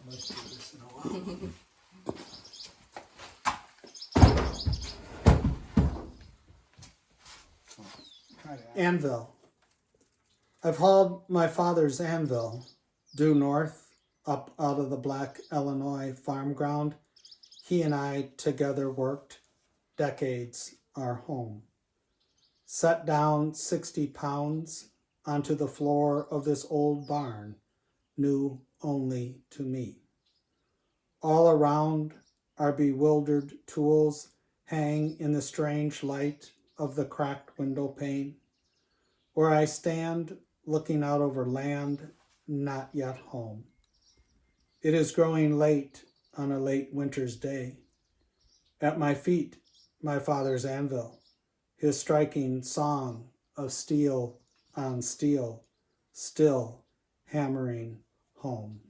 Let's do this in a while. Anvil. I've hauled my father's anvil due north, up out of the black Illinois farm ground. He and I together worked, decades our home. Set down 60 pounds onto the floor of this old barn, new only to me. All around our bewildered tools hang in the strange light of the cracked window pane, where I stand looking out over land not yet home. It is growing late on a late winter's day. At my feet, my father's anvil, his striking song of steel on steel, still hammering home.